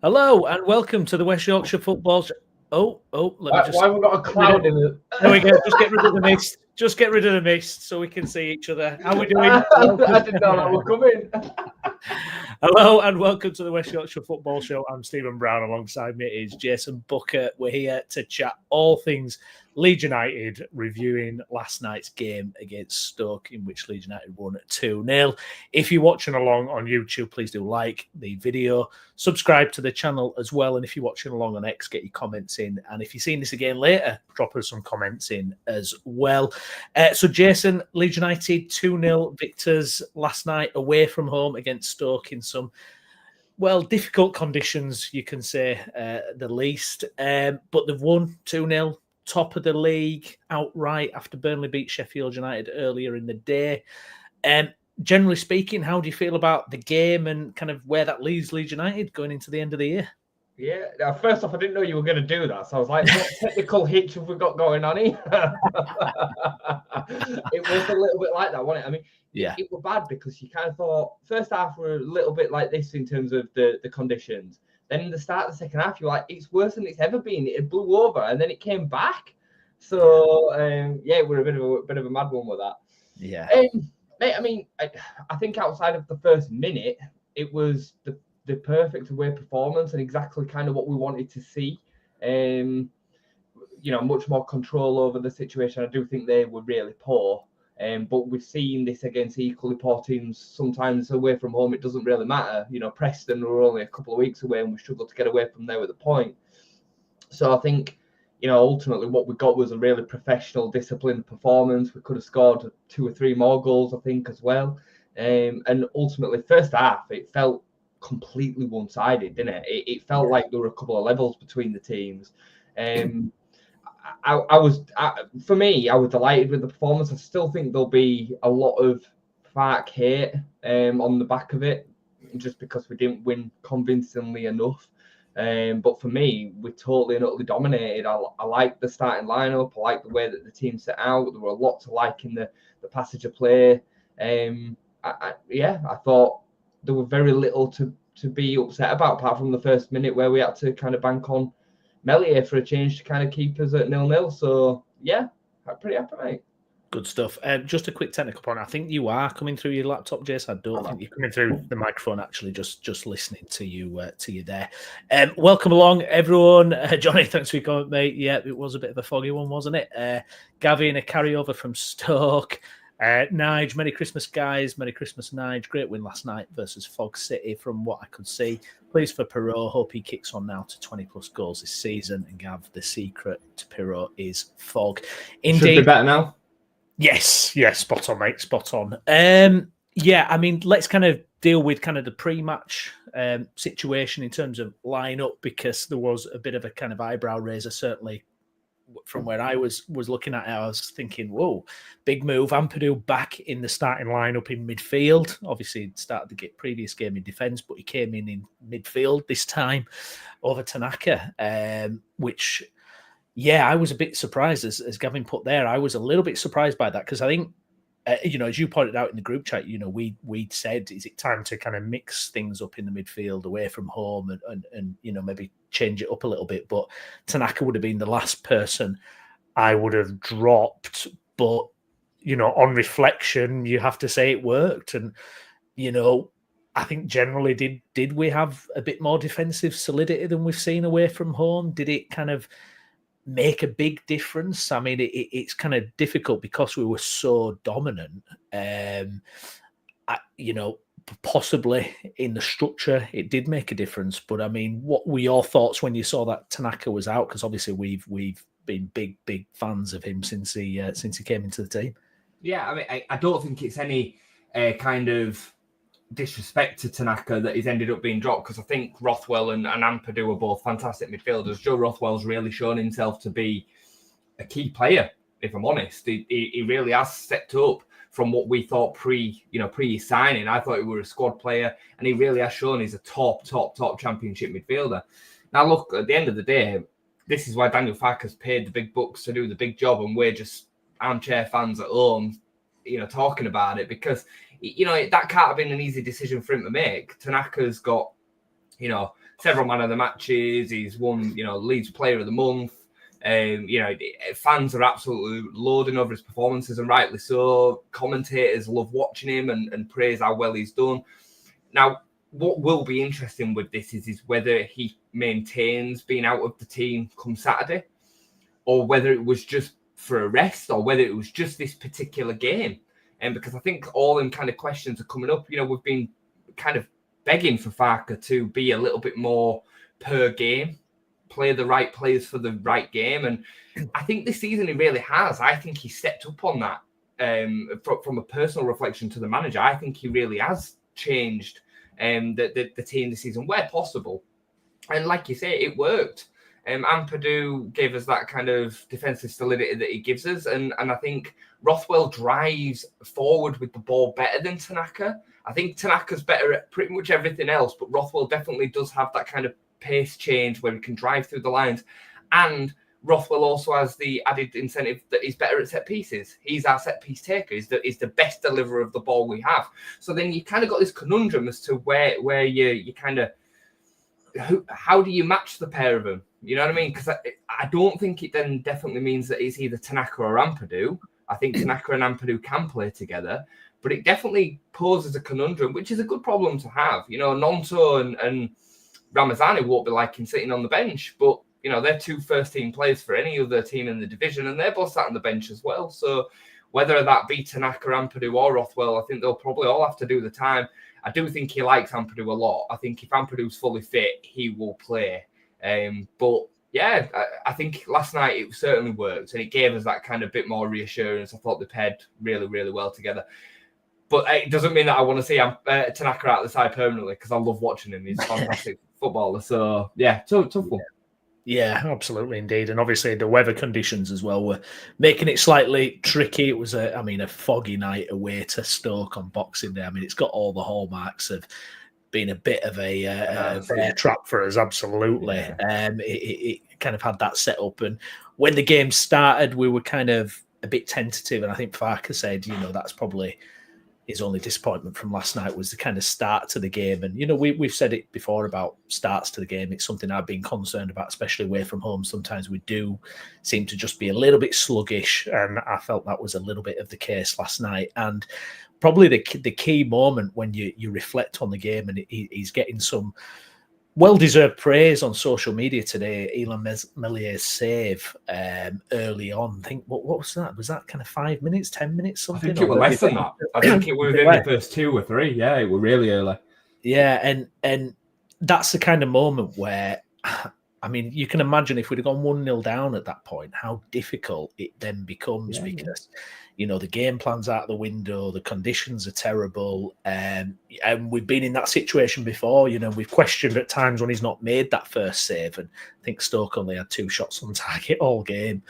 Hello and welcome to the West Yorkshire Football Show. Let me just. Why have we got a cloud in it? There we go. Just get rid of the mist. Just get rid of the mist so we can see each other. How are we doing? I didn't know that was coming. Hello and welcome to the West Yorkshire Football Show. I'm Stephen Brown. Alongside me is Jason Booker. We're here to chat all things Leeds United, reviewing last night's game against Stoke, in which Leeds United won 2-0. If you're watching along on YouTube, please do like the video, subscribe to the channel as well. And if you're watching along on X, get your comments in. And if you've seen this again later, drop us some comments in as well. So, Jason, Leeds United 2-0 victors last night away from home against Stoke in some, well, difficult conditions, you can say, the least. But they've won 2-0. Top of the league outright after Burnley beat Sheffield United earlier in the day. Generally speaking, how do you feel about the game and kind of where that leaves Leeds United going into the end of the year? Yeah, first off, I didn't know you were going to do that. So I was like, what technical hitch have we got going on here? It was a little bit like that, wasn't it? I mean, yeah, it was bad because you kind of thought first half were a little bit like this in terms of the conditions. Then in the start of the second half, you're like, it's worse than it's ever been. It blew over and then it came back. So, we're a bit of a mad one with that. Yeah. Mate, I mean, I think outside of the first minute, it was the perfect away performance and exactly kind of what we wanted to see. Much more control over the situation. I do think they were really poor. But we've seen this against equally poor teams. Sometimes away from home, it doesn't really matter. Preston were only a couple of weeks away and we struggled to get away from there with a point. So I think, ultimately what we got was a really professional, disciplined performance. We could have scored 2 or 3 more goals, I think, as well. And ultimately, first half, it felt completely one-sided, didn't it? It felt like there were a couple of levels between the teams. I was delighted with the performance. I still think there'll be a lot of FARC hate on the back of it, just because we didn't win convincingly enough. But for me, we totally and utterly dominated. I like the starting lineup. I like the way that the team set out. There were a lot to like in the passage of play. I thought there was very little to be upset about, apart from the first minute where we had to kind of bank on Melier for a change to kind of keep us at 0-0. So, yeah, I'm pretty happy, mate. Good stuff. Just a quick technical point. I think you are coming through your laptop, Jason. I don't think you're coming through the microphone, actually, just listening to you there. Welcome along, everyone. Johnny, thanks for your comment, mate. Yeah, it was a bit of a foggy one, wasn't it? Gavin, a carryover from Stoke. Nige, Merry Christmas, guys. Merry Christmas, Nige. Great win last night versus Fog City, from what I could see. Pleased for Piroe. Hope he kicks on now to 20-plus goals this season. And Gav, the secret to Piroe is Fog. Indeed. Should be better now. Yes, spot on, mate. Spot on. I mean, let's kind of deal with kind of the pre-match situation in terms of line-up, because there was a bit of a kind of eyebrow raiser, certainly from where I was looking at it. I was thinking, whoa, big move. Ampadu back in the starting lineup in midfield. Obviously, he started the previous game in defence, but he came in midfield this time over Tanaka, which, yeah, I was a bit surprised, as Gavin put there. I was a little bit surprised by that, because I think, as you pointed out in the group chat, we'd said, is it time to kind of mix things up in the midfield away from home and maybe change it up a little bit? But Tanaka would have been the last person I would have dropped. But, on reflection, you have to say it worked. And, I think generally did we have a bit more defensive solidity than we've seen away from home? Did it kind of make a big difference? I mean, it's kind of difficult because we were so dominant. Possibly in the structure, it did make a difference. But I mean, what were your thoughts when you saw that Tanaka was out? Because obviously we've been big fans of him since he came into the team. Yeah, I mean, I don't think it's any kind of disrespect to Tanaka that he's ended up being dropped, because I think Rothwell and Ampadu are both fantastic midfielders. Joe Rothwell's really shown himself to be a key player, if I'm honest. He really has stepped up from what we thought pre his signing. I thought he was a squad player, and he really has shown he's a top championship midfielder. Now, look, at the end of the day, this is why Daniel Farke's paid the big bucks to do the big job, and we're just armchair fans at home, talking about it, because that can't have been an easy decision for him to make. Tanaka's got, several man of the matches. He's won, Leeds Player of the Month. Fans are absolutely loading over his performances, and rightly so. Commentators love watching him and praise how well he's done. Now, what will be interesting with this is whether he maintains being out of the team come Saturday, or whether it was just for a rest, or whether it was just this particular game. And because I think all them kind of questions are coming up. We've been kind of begging for Farke to be a little bit more per game, play the right players for the right game. And I think this season he really has. I think he stepped up on that from a personal reflection to the manager. I think he really has changed the team this season where possible. And like you say, it worked. Ampadu gave us that kind of defensive solidity that he gives us. And I think Rothwell drives forward with the ball better than Tanaka. I think Tanaka's better at pretty much everything else, but Rothwell definitely does have that kind of pace change where he can drive through the lines. And Rothwell also has the added incentive that he's better at set pieces. He's our set piece taker. He's the best deliverer of the ball we have. So then you kind of got this conundrum as to where you kind of, how do you match the pair of them? You know what I mean? Because I don't think it then definitely means that it's either Tanaka or Ampadu. I think Tanaka and Ampadu can play together, but it definitely poses a conundrum, which is a good problem to have. Nonto and Ramazani won't be liking sitting on the bench, but they're two first-team players for any other team in the division, and they're both sat on the bench as well. So whether that be Tanaka, Ampadu, or Rothwell, I think they'll probably all have to do the time. I do think he likes Ampadu a lot. I think if Ampadu's fully fit, he will play. But yeah, I think last night it certainly worked, and it gave us that kind of bit more reassurance. I thought they paired really, really well together. But it doesn't mean that I want to see Tanaka out the side permanently, because I love watching him. He's a fantastic footballer. So yeah, tough one. Yeah, absolutely, indeed. And obviously the weather conditions as well were making it slightly tricky. It was a foggy night away to Stoke on Boxing Day. It's got all the hallmarks of being a bit of a bear trap for us, absolutely. Yeah. It kind of had that set up. And when the game started, we were kind of a bit tentative. And I think Farke said, that's probably his only disappointment from last night was the kind of start to the game. And, we've said it before about starts to the game. It's something I've been concerned about, especially away from home. Sometimes we do seem to just be a little bit sluggish. And I felt that was a little bit of the case last night. And probably the key moment when you reflect on the game, and he's getting some well-deserved praise on social media today. Elan Mellier's save early on. I think what was that? Was that kind of 5 minutes, 10 minutes, something? I think it was less than that. I think it was in the first 2 or 3. Yeah, it was really early. Yeah, and that's the kind of moment where, you can imagine if we'd have gone 1-0 down at that point, how difficult it then becomes because. The game plan's out the window, the conditions are terrible, and we've been in that situation before. We've questioned at times when he's not made that first save, and I think Stoke only had 2 shots on target all game.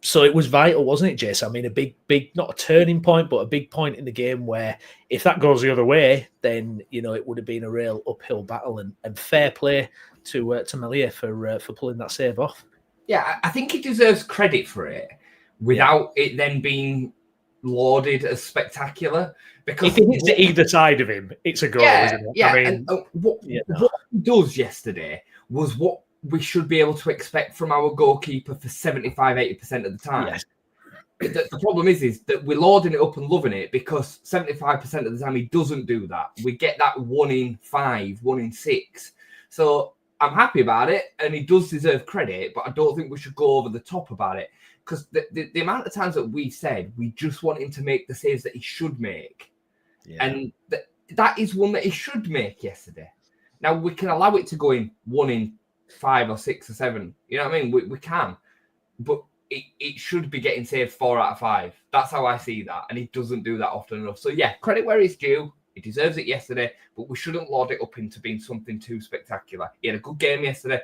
So it was vital, wasn't it, Jason? A big, not a turning point, but a big point in the game where if that goes the other way, then, it would have been a real uphill battle, and fair play to Mellier for pulling that save off. Yeah, I think he deserves credit for it. Without it then being lauded as spectacular. Because if it's to either side of him, it's a goal, isn't it? Yeah, what he does yesterday was what we should be able to expect from our goalkeeper for 75-80% of the time. Yes. The problem is that we're lauding it up and loving it because 75% of the time he doesn't do that. We get that 1 in 5, 1 in 6. So I'm happy about it, and he does deserve credit, but I don't think we should go over the top about it. Because the amount of times that we said we just want him to make the saves that he should make. Yeah. And that is one that he should make yesterday. Now, we can allow it to go in 1 in 5 or 6 or 7. You know what I mean? We can. But it should be getting saved 4 out of 5. That's how I see that. And he doesn't do that often enough. So, yeah, credit where it's due. He deserves it yesterday. But we shouldn't laud it up into being something too spectacular. He had a good game yesterday.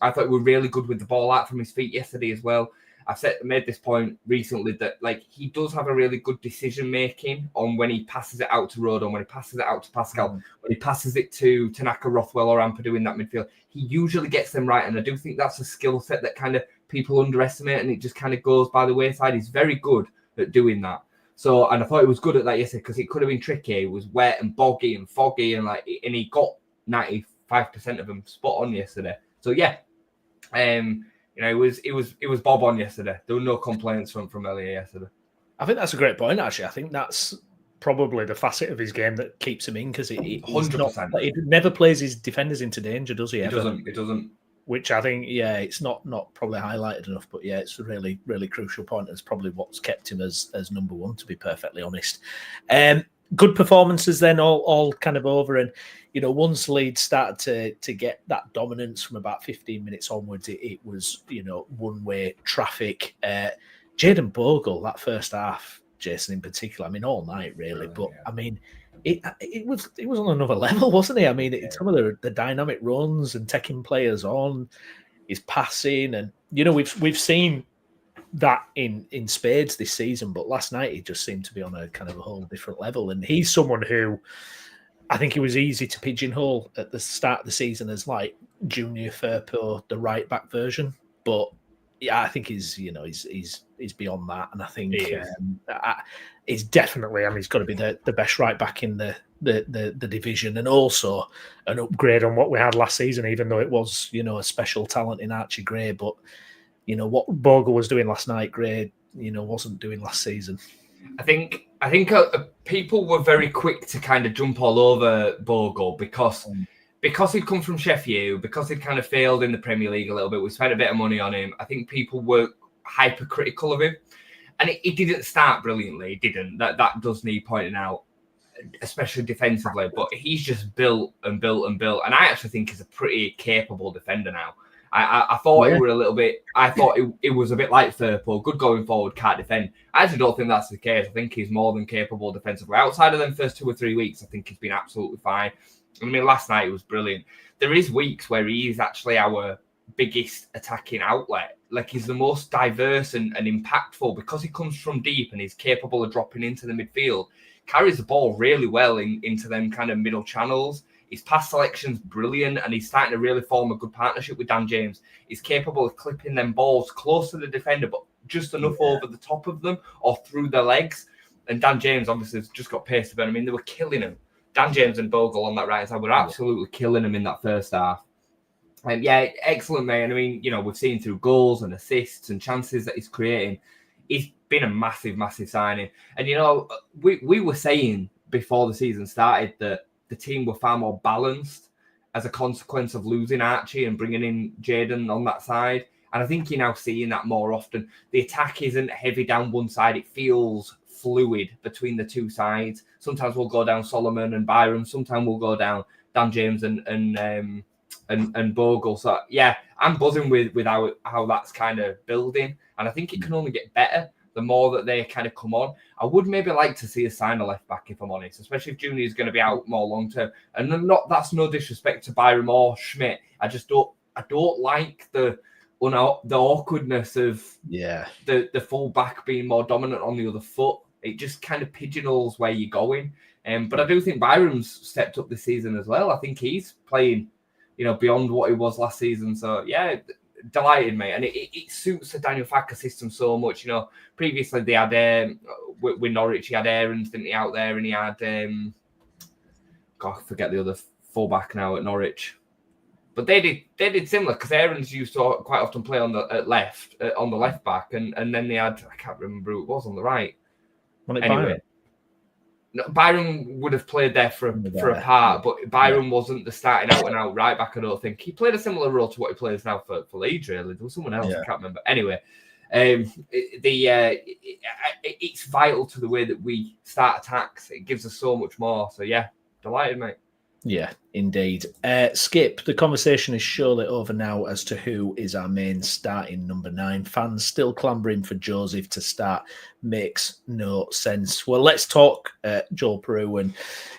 I thought we were really good with the ball out from his feet yesterday as well. I've made this point recently that he does have a really good decision making on when he passes it out to Rodon, when he passes it out to Pascal, when he passes it to Tanaka, Rothwell, or Ampadu in that midfield. He usually gets them right, and I do think that's a skill set that kind of people underestimate, and it just kind of goes by the wayside. He's very good at doing that. So, and I thought he was good at that yesterday because it could have been tricky. It was wet and boggy and foggy, and he got 95% 95% of them spot on yesterday. So yeah, it was bob on yesterday. There were no complaints from Elliot yesterday. I think that's a great point, actually. I think that's probably the facet of his game that keeps him in, because he never plays his defenders into danger, does he? It doesn't. Which I think, it's not probably highlighted enough, but it's a really, really crucial point. It's probably what's kept him as number one, to be perfectly honest. Good performances then, all kind of over. And, once Leeds started to get that dominance from about 15 minutes onwards, it was, one-way traffic. Jayden Bogle, that first half, Jason in particular, I mean, all night really, but I mean, it was on another level, wasn't he? I mean, some of the dynamic runs and taking players on, his passing, and we've seen that in spades this season, but last night he just seemed to be on a kind of a whole different level. And he's someone who I think it was easy to pigeonhole at the start of the season as like Junior Firpo, the right back version, but I think he's beyond that, and I think he's definitely. I mean, he's got to be the best right back in the division, and also an upgrade on what we had last season. Even though it was a special talent in Archie Gray, but what Bogle was doing last night, Gray wasn't doing last season. I think people were very quick to kind of jump all over Bogle because he'd come from Sheffield, because he'd kind of failed in the Premier League a little bit. We spent a bit of money on him. I think people were hypercritical of him. And it didn't start brilliantly. It didn't. That does need pointing out, especially defensively. But he's just built and built and built. And I actually think he's a pretty capable defender now. I thought it were a little bit... I thought it was a bit like Firpo. Good going forward, can't defend. I actually don't think that's the case. I think he's more than capable defensively. Outside of them first 2 or 3 weeks, I think he's been absolutely fine. I mean, last night it was brilliant. There is weeks where he is actually our biggest attacking outlet. Like, he's the most diverse and impactful because he comes from deep and he's capable of dropping into the midfield. Carries the ball really well into them kind of middle channels. His pass selection's brilliant, and he's starting to really form a good partnership with Dan James. He's capable of clipping them balls close to the defender, but just enough over the top of them or through their legs. And Dan James obviously has just got pace to burn. I mean, they were killing him. Dan James and Bogle on that right side were absolutely killing him in that first half. Excellent, mate. And I mean, we've seen through goals and assists and chances that he's creating. He's been a massive, massive signing. And, we were saying before the season started that the team were far more balanced as a consequence of losing Archie and bringing in Jayden on that side. And I think you're now seeing that more often. The attack isn't heavy down one side. It feels fluid between the two sides. Sometimes we'll go down Solomon and Byram. Sometimes we'll go down Dan James and Bogle. So yeah, I'm buzzing with how that's kind of building, and I think it can only get better the more that they kind of come on. I would maybe like to see a sign a left back, if I'm honest, especially if Junior is going to be out more long term. And that's no disrespect to Byram or Schmidt. I don't like the awkwardness of the full back being more dominant on the other foot. It just kind of pigeonholes where you're going. But I do think Byram's stepped up this season as well. I think he's playing, beyond what he was last season. So yeah, delighted, mate. And it suits the Daniel Farke system so much. Previously they had with Norwich, he had Aarons, didn't he, out there, and he had I forget the other fullback now at Norwich. But they did similar, because Aarons used to quite often play on the left back, and then they had, I can't remember who it was on the right. Anyway, Byram would have played there for a part, but Byram wasn't the starting out and out right back. I don't think he played a similar role to what he plays now for Leeds. Really, there was someone else I can't remember. Anyway, it's vital to the way that we start attacks. It gives us so much more. So yeah, delighted, mate. Yeah, indeed. Skip, the conversation is surely over now as to who is our main starting number 9. Fans still clambering for Joseph to start. Makes no sense. Well, let's talk Joel Piroe, and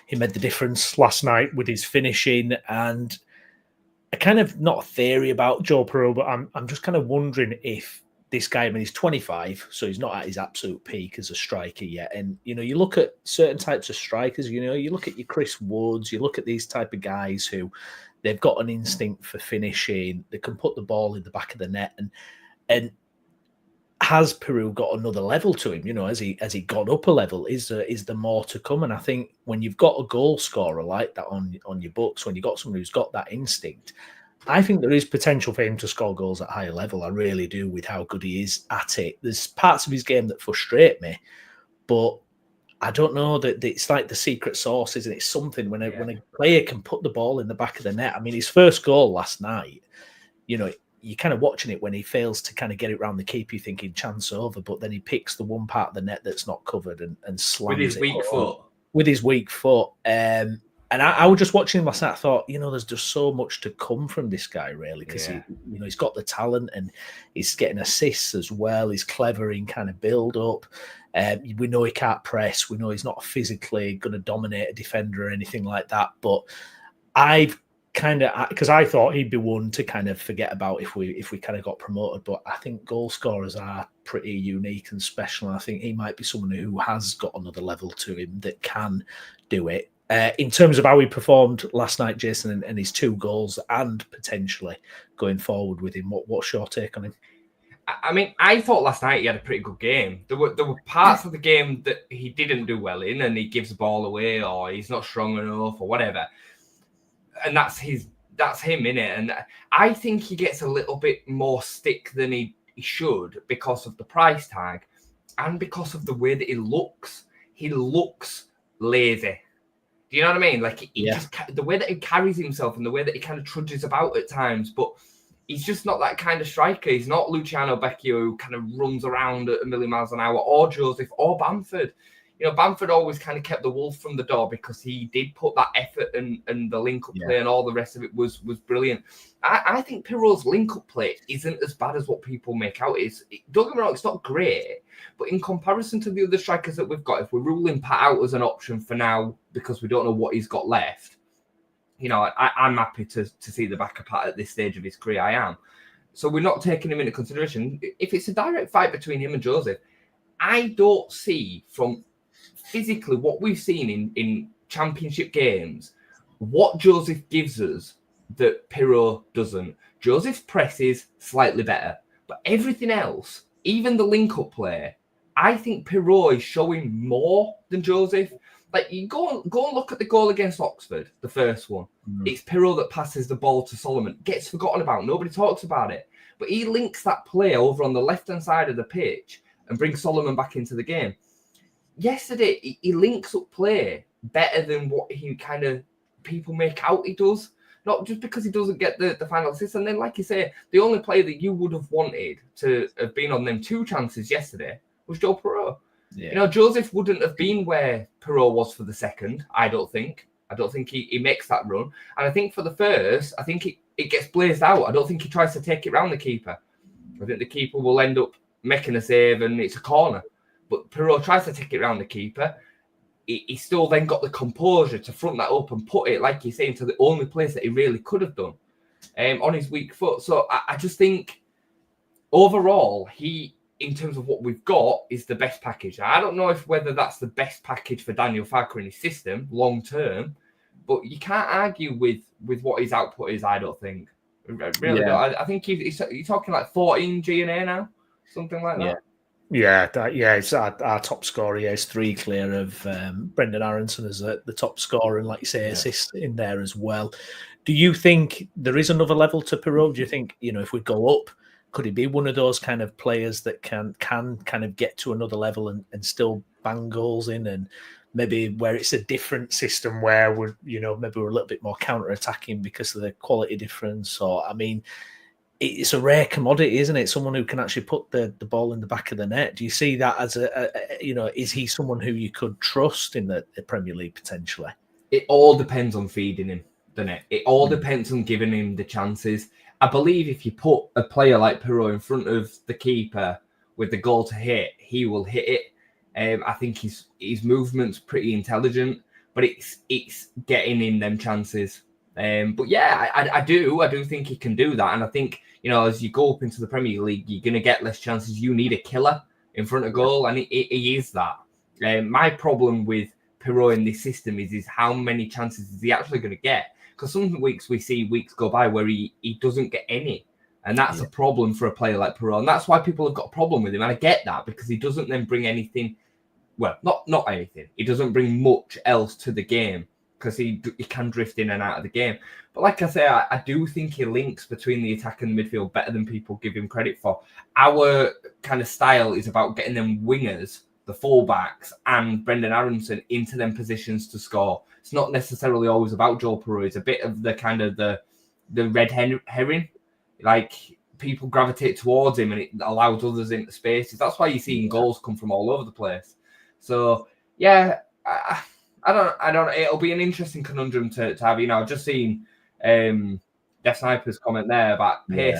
he made the difference last night with his finishing. And a kind of, not a theory about Joel Piroe, but I'm just kind of wondering if this guy, I mean, he's 25, so he's not at his absolute peak as a striker yet. And, you look at certain types of strikers, you look at your Chris Woods, you look at these type of guys who they've got an instinct for finishing. They can put the ball in the back of the net. And has Piroe got another level to him? Has he gone up a level? Is there more to come? And I think when you've got a goal scorer like that on your books, when you've got someone who's got that instinct, I think there is potential for him to score goals at higher level. I really do, with how good he is at it. There's parts of his game that frustrate me, but I don't know that it's like the secret sauce, isn't it? It's something when a player can put the ball in the back of the net. I mean, his first goal last night, you're kind of watching it when he fails to kind of get it round the keeper, you're thinking chance over, but then he picks the one part of the net that's not covered and slams with his weak foot. With his weak foot. And I was just watching him last night. I thought, there's just so much to come from this guy, really, because he's got the talent and he's getting assists as well. He's clever in kind of build up. We know he can't press. We know he's not physically going to dominate a defender or anything like that. But I've because I thought he'd be one to kind of forget about if we kind of got promoted. But I think goal scorers are pretty unique and special. And I think he might be someone who has got another level to him that can do it. In terms of how he performed last night, Jason, and his 2 goals, and potentially going forward with him, what's your take on him? I mean, I thought last night he had a pretty good game. There were parts of the game that he didn't do well in, and he gives the ball away, or he's not strong enough, or whatever. And that's him, innit? And I think he gets a little bit more stick than he should because of the price tag and because of the way that he looks. He looks lazy. Do you know what I mean? Like, the way that he carries himself and the way that he kind of trudges about at times, but he's just not that kind of striker. He's not Luciano Becchio, who kind of runs around at 1,000,000 miles an hour, or Joseph, or Bamford. Bamford always kind of kept the wolf from the door because he did put that effort and the link-up play and all the rest of it was brilliant. I think Piroe's link-up play isn't as bad as what people make out. Don't get me wrong, it's not great, but in comparison to the other strikers that we've got, if we're ruling Pat out as an option for now because we don't know what he's got left, I'm happy to see the back of Pat at this stage of his career. I am. So we're not taking him into consideration. If it's a direct fight between him and Joseph, I don't see from physically what we've seen in championship games what Joseph gives us that Piroe doesn't. Joseph's press is slightly better, but everything else, even the link-up play, I think Piroe is showing more than Joseph. Like, you go and look at the goal against Oxford, the first one. It's Piroe that passes the ball to Solomon. Gets forgotten about. Nobody talks about it. But he links that play over on the left-hand side of the pitch and brings Solomon back into the game. Yesterday, he links up play better than what he kind of people make out he does. Not just because he doesn't get the final assist. And then, like you say, the only player that you would have wanted to have been on them 2 chances yesterday was Joe Piroe. Yeah. Joseph wouldn't have been where Piroe was for the second, I don't think. I don't think he makes that run. And I think for the first, I think it gets blazed out. I don't think he tries to take it round the keeper. I think the keeper will end up making a save and it's a corner. But Piroe tries to take it round the keeper. He still then got the composure to front that up and put it, like you say, into the only place that he really could have done on his weak foot. So I just think overall, he, in terms of what we've got, is the best package. I don't know whether that's the best package for Daniel Farke in his system long term, but you can't argue with what his output is, I don't think. Really, don't. I think he's talking like 14 G&A now, something like that. It's our top scorer. He's 3 clear of Brendan Aronson as the top scorer, and like you say, assists in there as well. Do you think there is another level to Piroe? Do you think, if we go up, could he be one of those kind of players that can kind of get to another level and still bang goals in, and maybe where it's a different system where maybe we're a little bit more counter-attacking because of the quality difference? Or, I mean, it's a rare commodity, isn't it? Someone who can actually put the ball in the back of the net. Do you see that as is he someone who you could trust in the Premier League potentially? It all depends on feeding him the net. It all depends on giving him the chances. I believe if you put a player like Piroe in front of the keeper with the goal to hit, he will hit it. I think his movement's pretty intelligent, but it's getting in them chances. But yeah, I do think he can do that. And I think, as you go up into the Premier League, you're going to get less chances. You need a killer in front of goal, and he is that. My problem with Piroe in this system is how many chances is he actually going to get? Because some weeks we see weeks go by where he doesn't get any. And that's a problem for a player like Piroe. And that's why people have got a problem with him. And I get that, because he doesn't then bring anything, well, not anything. He doesn't bring much else to the game, because he can drift in and out of the game. But like I say, I do think he links between the attack and the midfield better than people give him credit for. Our kind of style is about getting them wingers, the fullbacks, and Brendan Aronson into them positions to score. It's not necessarily always about Joel Piroe. It's a bit of the kind of the red herring. Like, people gravitate towards him and it allows others into spaces. That's why you're seeing goals come from all over the place. So, yeah, I don't. It'll be an interesting conundrum to have. I've just seen Death Sniper's comment there about pace.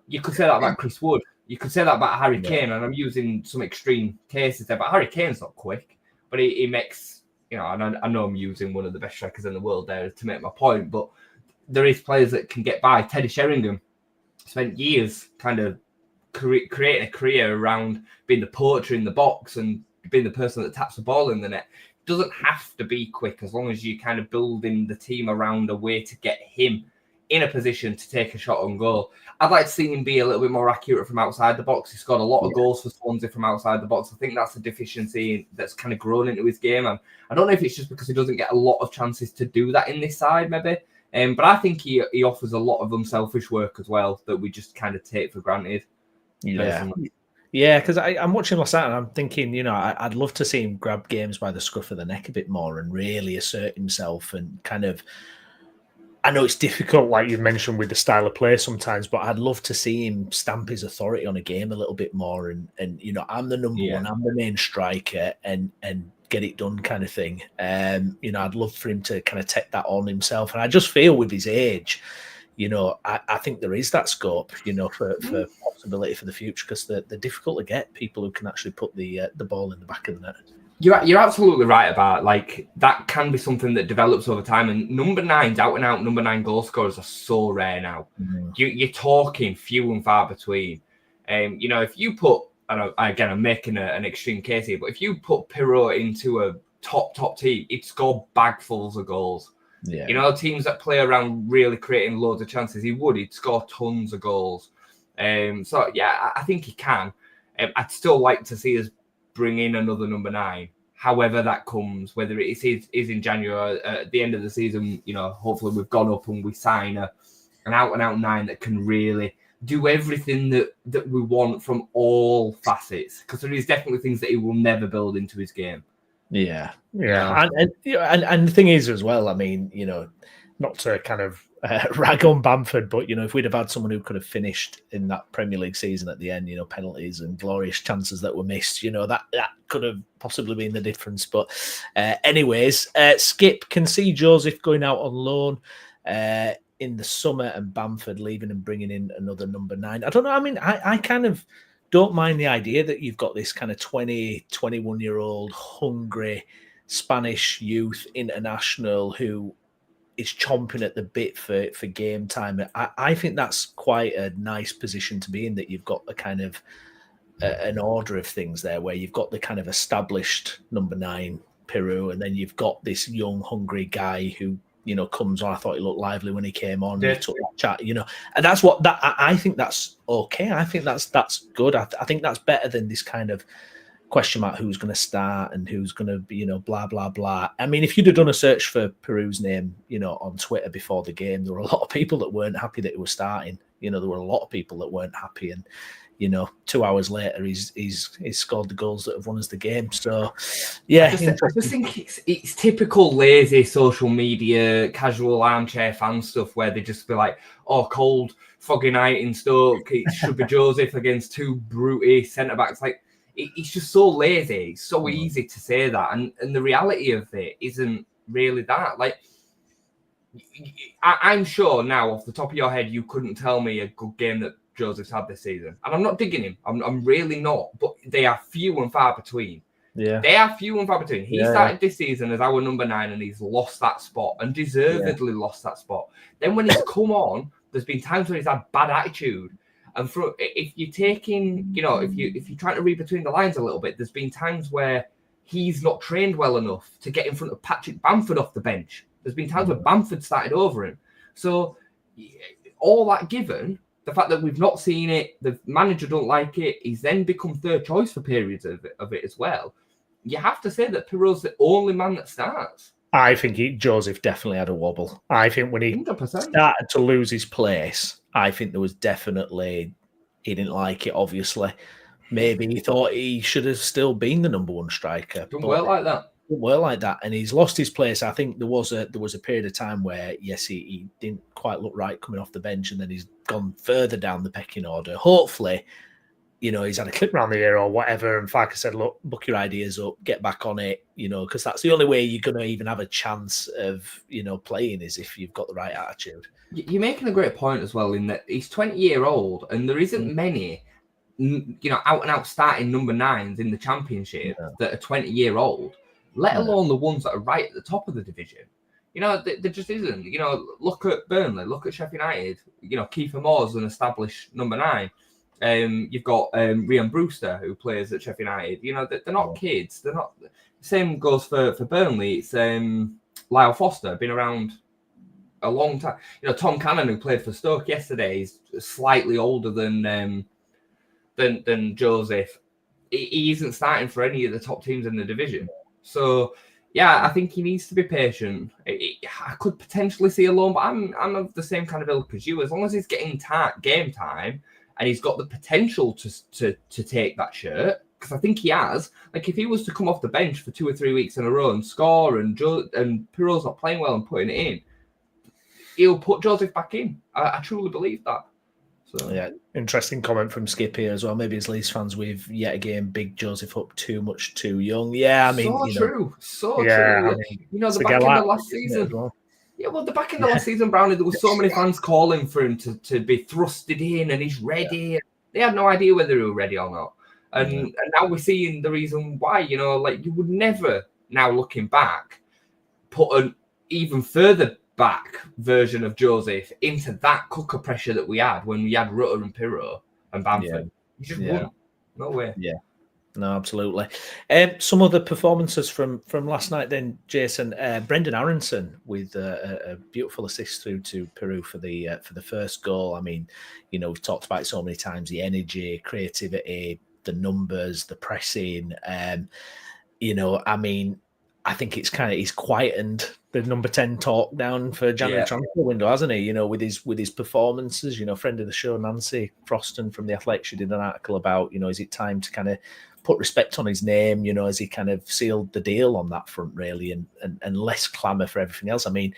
You could say that about Chris Wood. You could say that about Harry Kane, and I'm using some extreme cases there. But Harry Kane's not quick, but he makes. And I know I'm using one of the best strikers in the world there to make my point, but there is players that can get by. Teddy Sheringham spent years kind of creating a career around being the poacher in the box and being the person that taps the ball in the net. It doesn't have to be quick, as long as you kind of building the team around a way to get him in a position to take a shot on goal. I'd like to see him be a little bit more accurate from outside the box. He's scored a lot of goals for Swansea from outside the box. I think that's a deficiency that's kind of grown into his game. And I don't know if it's just because he doesn't get a lot of chances to do that in this side, maybe. But I think he offers a lot of unselfish work as well that we just kind of take for granted. Yeah, because I'm watching last night and I'm thinking, I'd love to see him grab games by the scruff of the neck a bit more and really assert himself and kind of. I know it's difficult, like you mentioned, with the style of play sometimes, but I'd love to see him stamp his authority on a game a little bit more. And I'm the number one, I'm the main striker, and get it done kind of thing. I'd love for him to kind of take that on himself. And I just feel with his age, I think there is that scope, for possibility for the future, because they're difficult to get, people who can actually put the ball in the back of the net. You're absolutely right about, like, that can be something that develops over time. And number 9s, out and out number 9 goal scorers are so rare now. Mm-hmm. You're talking few and far between. If you put, again, I'm making an extreme case here, but if you put Piroe into a top team, he'd score bagfuls of goals. Yeah. Teams that play around really creating loads of chances, he'd score tons of goals. So yeah, I think he can. I'd still like to see us bring in another number 9, however that comes, whether it is in January, at the end of the season. Hopefully we've gone up and we sign an out-and-out 9 that can really do everything that we want from all facets, because there is definitely things that he will never build into his game. Yeah. And the thing is as well, I mean, not to kind of rag on Bamford, but if we'd have had someone who could have finished in that Premier League season at the end, penalties and glorious chances that were missed, that could have possibly been the difference. But anyways, Skip can see Joseph going out on loan in the summer and Bamford leaving and bringing in another number 9. I don't know. I mean, I kind of don't mind the idea that you've got this kind of 20, 21-year-old hungry Spanish youth international who is chomping at the bit for game time. I think that's quite a nice position to be in, that you've got a kind of an order of things there, where you've got the kind of established number 9 Piroe, and then you've got this young hungry guy who comes on. I thought he looked lively when he came on. Yeah. Took that chat, and that's what I think that's okay. I think that's good. I think that's better than this kind of question mark who's going to start and who's going to be, blah, blah, blah. I mean, if you'd have done a search for Piroe's name, on Twitter before the game, there were a lot of people that weren't happy that he was starting. There were a lot of people that weren't happy. And, 2 hours later, he's scored the goals that have won us the game. So, yeah. I just think it's typical lazy social media, casual armchair fan stuff, where they just be like, oh, cold, foggy night in Stoke. It should be Joseph against 2 brute centre-backs. Like, it's just so lazy. It's so easy to say that. And the reality of it isn't really that. Like, I'm sure now, off the top of your head, you couldn't tell me a good game that Joseph's had this season. And I'm not digging him. I'm really not. But they are few and far between. Yeah. They are few and far between. He started this season as our number 9 and he's lost that spot, and deservedly lost that spot. Then when he's come on, there's been times when he's had bad attitude. And if you're taking, if you're trying to read between the lines a little bit, there's been times where he's not trained well enough to get in front of Patrick Bamford off the bench. There's been times where Bamford started over him. So all that given, the fact that we've not seen it, the manager don't like it, he's then become third choice for periods of it as well. You have to say that Piroe's the only man that starts. I think Joseph definitely had a wobble. I think when he 100%. started to lose his place, I think there was definitely, he didn't like it, obviously. Maybe he thought he should have still been the number one striker. Don't work like that. Well, like that, and he's lost his place. I think there was a period of time where, yes, he didn't quite look right coming off the bench, and then he's gone further down the pecking order. Hopefully, he's had a clip around the ear or whatever, and Farke said, look, book your ideas up, get back on it, because that's the only way you're going to even have a chance of, playing is if you've got the right attitude. You're making a great point as well, in that he's 20-year-old, and there isn't many, out and out starting number 9s in the Championship that are 20-year-old. Let alone the ones that are right at the top of the division. There just isn't. Look at Burnley, look at Sheffield United. Kiefer Moore's an established number 9. You've got Ryan Brewster, who plays at Sheffield United. They're not kids. They're not. Same goes for Burnley. It's Lyle Foster, been around a long time. Tom Cannon, who played for Stoke yesterday, is slightly older than Joseph. He isn't starting for any of the top teams in the division. So, yeah, I think he needs to be patient. I could potentially see a loan, but I'm of the same kind of ilk as you. As long as he's getting game time and he's got the potential to take that shirt, because I think he has. Like, if he was to come off the bench for 2 or 3 weeks in a row and score, and Piroe's not playing well and putting it in, he'll put Joseph back in. I truly believe that. So. Yeah, interesting comment from Skip here as well. Maybe as Leeds fans, we've yet again big Joseph up too much too young. Yeah, I mean, true. true. I mean, the back end of last season. Well. Yeah, well, the back end of last season, Browney, there were so many fans calling for him to be thrusted in, and he's ready. Yeah. They had no idea whether he was ready or not. And now we're seeing the reason why. Like, you would never, now looking back, put an even further back version of Joseph into that cooker pressure that we had when we had Rutter and Piroe and Bamford. You just wouldn't. No way. Yeah. No, absolutely. Some other performances from last night then, Jason. Brendan Aronson with a beautiful assist through to Piroe for the first goal. I mean, we've talked about it so many times, the energy, creativity, the numbers, the pressing. I mean, I think he's quietened the number 10 talk down for January transfer window, hasn't he? With his performances. Friend of the show, Nancy Froston from The Athletic, she did an article about, is it time to kind of put respect on his name? Has he kind of sealed the deal on that front, really, and less clamour for everything else? I mean,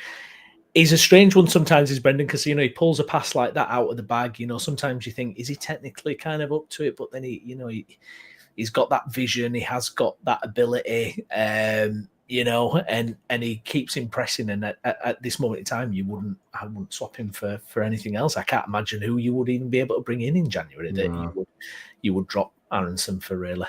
he's a strange one sometimes, is Brendan, because, he pulls a pass like that out of the bag. Sometimes you think, is he technically kind of up to it? But then he's got that vision, he has got that ability, and he keeps impressing. And at this moment in time, I wouldn't swap him for anything else. I can't imagine who you would even be able to bring in January that you would drop Aronson for, really.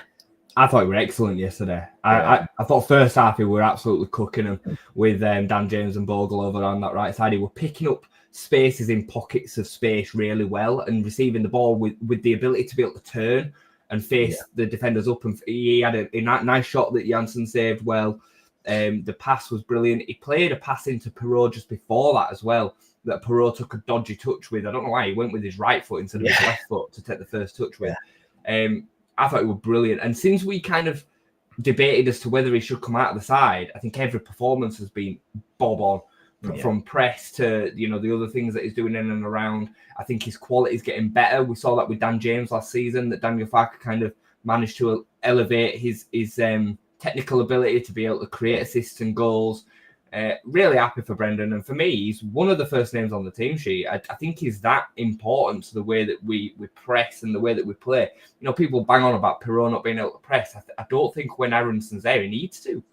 I thought he were excellent yesterday. I thought first half he were absolutely cooking him with Dan James and Bogle over on that right side. He were picking up spaces in pockets of space really well and receiving the ball with the ability to be able to turn and face the defenders up. And he had a nice shot that Janssen saved well. The pass was brilliant. He played a pass into Piroe just before that as well, that Piroe took a dodgy touch with. I don't know why he went with his right foot instead of his left foot to take the first touch with. I thought it was brilliant. And since we kind of debated as to whether he should come out of the side, I think every performance has been bob on. From press to, the other things that he's doing in and around. I think his quality is getting better. We saw that with Dan James last season, that Daniel Farke kind of managed to elevate his technical ability to be able to create assists and goals. Really happy for Brendan. And for me, he's one of the first names on the team sheet. I think he's that important to the way that we press and the way that we play. People bang on about Piroe not being able to press. I don't think when Aronson's there, he needs to.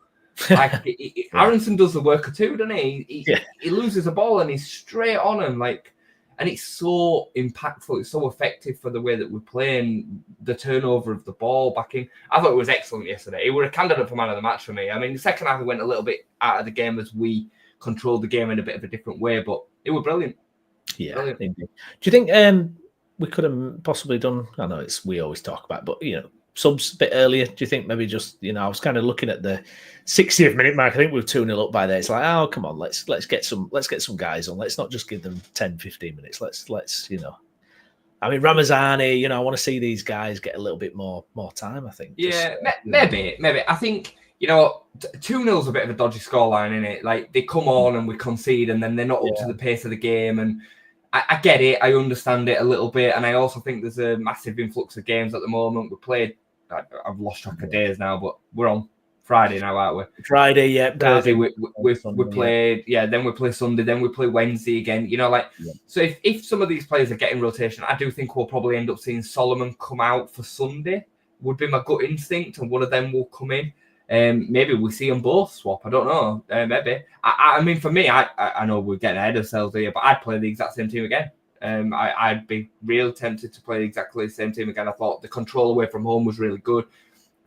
Aronson does the work too, doesn't he? He loses a ball and he's straight on him, and it's so impactful, it's so effective for the way that we're playing, the turnover of the ball back in. I thought it was excellent yesterday. He was a candidate for man of the match for me. I mean, the second half he went a little bit out of the game as we controlled the game in a bit of a different way, but it was brilliant. Yeah, brilliant. Indeed. Do you think we could have possibly done? I know we always talk about, but subs a bit earlier. Do you think maybe just I was kind of looking at the 60th minute mark. I think we were 2-0 up by there. It's like, oh come on, let's get some guys on. Let's not just give them 10-15 minutes. Let's I mean, Ramazani, I want to see these guys get a little bit more time, I think. Yeah, maybe. I think, 2-0 is a bit of a dodgy scoreline, isn't it? Like, they come on and we concede and then they're not up to the pace of the game. And I get it. I understand it a little bit. And I also think there's a massive influx of games at the moment. We played, I've lost track of days now, but we're on Friday now, aren't we? Friday, yeah. Thursday, we played, then we play Sunday, then we play Wednesday again. So if some of these players are getting rotation, I do think we'll probably end up seeing Solomon come out for Sunday, would be my gut instinct, and one of them will come in. Maybe we see them both swap. I don't know. Maybe. I mean, for me, I know we're getting ahead of ourselves here, but I'd play the exact same team again. I'd be real tempted to play exactly the same team again. I thought the control away from home was really good.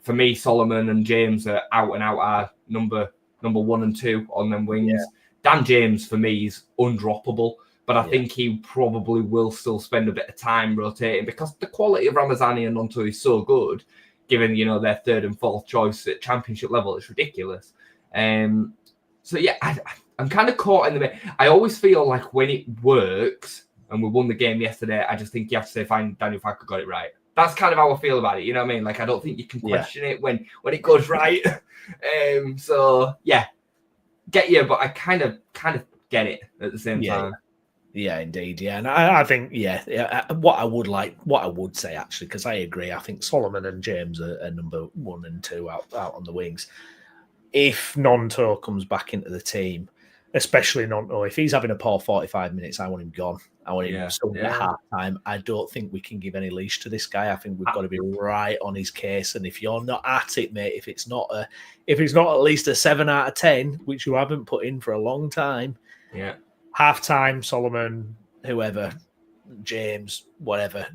For me, Solomon and James are out and out our number 1 and 2 on them wings. Yeah. Dan James, for me, is undroppable, but I think he probably will still spend a bit of time rotating because the quality of Ramazani and Nonto is so good, given, their 3rd and 4th choice at championship level. It's ridiculous. So, yeah, I'm kind of caught in the middle. I always feel like when it works, and we won the game yesterday, I just think you have to say, fine, Daniel Farke got it right. That's kind of how I feel about it. You know what I mean? Like, I don't think you can question it when it goes right. So yeah, get you, but I kind of get it at the same time. Yeah, indeed. Yeah, and I think what I would say actually, because I agree. I think Solomon and James are number 1 and 2 out on the wings. If Nonto comes back into the team, especially Nonto, if he's having a poor 45 minutes, I want him gone. I want him still at half time. I don't think we can give any leash to this guy. I think we've got to be right on his case. And if you're not at it, mate, if it's not at least a 7 out of 10, which you haven't put in for a long time, half time, Solomon, whoever, James, whatever,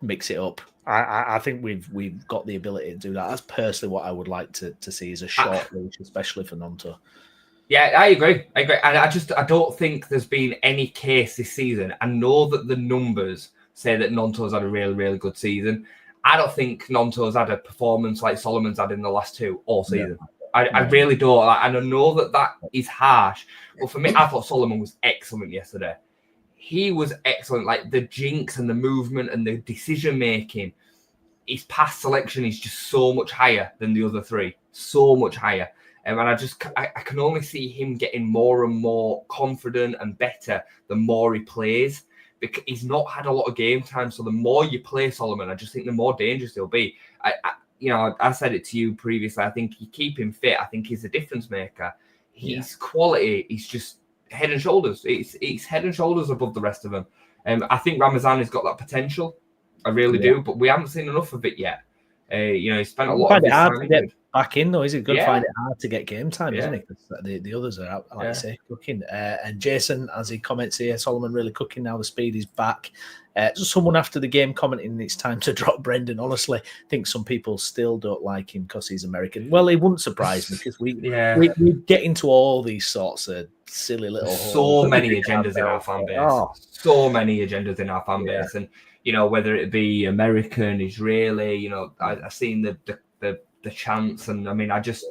mix it up. I think we've got the ability to do that. That's personally what I would like to see as a short leash, especially for Nonto. Yeah, I agree. And I don't think there's been any case this season. I know that the numbers say that Nonto's had a really, really good season. I don't think Nonto's had a performance like Solomon's had in the last 2 all season. I really don't. And I know that is harsh. But for me, I thought Solomon was excellent yesterday. He was excellent. Like, the jinx and the movement and the decision-making, his pass selection is just so much higher than the other 3. So much higher. And I can only see him getting more and more confident and better the more he plays, because he's not had a lot of game time. So the more you play Solomon, I just think the more dangerous he'll be. I said it to you previously. I think you keep him fit. I think he's a difference maker. His quality is just head and shoulders. It's head and shoulders above the rest of them. I think Ramazani's got that potential. I really do, but we haven't seen enough of it yet. He spent a lot of his time back in, though, is it? Going to find it hard to get game time, isn't it? Because the others are out, like I say, cooking. And Jason, as he comments here, Solomon really cooking now. The speed is back. Someone after the game commenting it's time to drop Brendan. Honestly, I think some people still don't like him because he's American. Well, it wouldn't surprise me because we get into all these sorts of silly little so many agendas in our fan base. So many agendas in our fan base, and whether it be American, Israeli. I've seen the chants, and I mean, I don't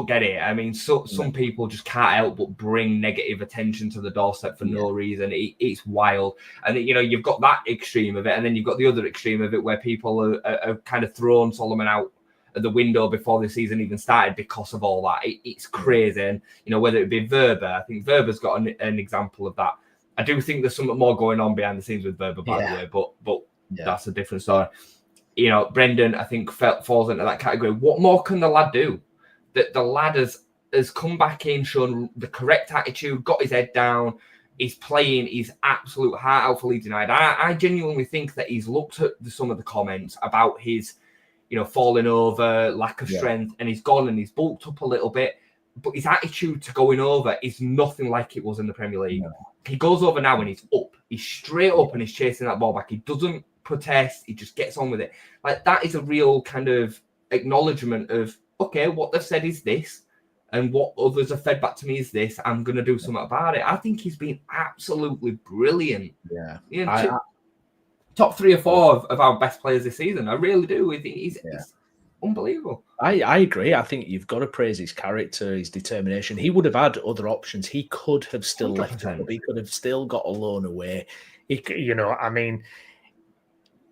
get it. I mean, some people just can't help but bring negative attention to the doorstep for no reason. It's wild. And you've got that extreme of it, and then you've got the other extreme of it where people are kind of thrown Solomon out at the window before the season even started because of all that. It's crazy. And whether it be Verba, I think Verba's got an example of that. I do think there's something more going on behind the scenes with Verba, by the way, but that's a different story. Brendan, I think, falls into that category. What more can the lad do? That the lad has come back in, shown the correct attitude, got his head down, he's playing his absolute heart out for Leeds United. I genuinely think that he's looked at some of the comments about his, falling over, lack of strength, and he's gone and he's bulked up a little bit. But his attitude to going over is nothing like it was in the Premier League. No. He goes over now and he's up. He's straight up and he's chasing that ball back. He doesn't protest. He just gets on with it. Like, that is a real kind of acknowledgement of, okay, what they've said is this, and what others have fed back to me is this. I'm going to do something about it. I think he's been absolutely brilliant. Top 3 or 4 of our best players this season. I really do. I think he's unbelievable. I agree. I think you've got to praise his character, his determination. He would have had other options. He could have still left the club. He could have still got a loan away. I mean,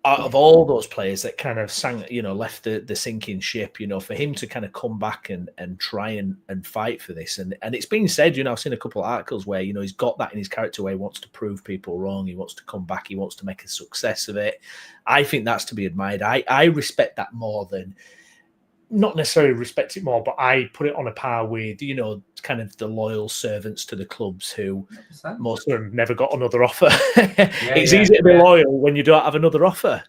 out of all those players that kind of left the sinking ship, for him to kind of come back and try and fight for this. And it's been said, I've seen a couple of articles where, he's got that in his character where he wants to prove people wrong. He wants to come back. He wants to make a success of it. I think that's to be admired. I respect that more than, not necessarily respect it more, but I put it on a par with, kind of the loyal servants to the clubs who 100%. Most of them never got another offer. It's easy to be loyal when you don't have another offer.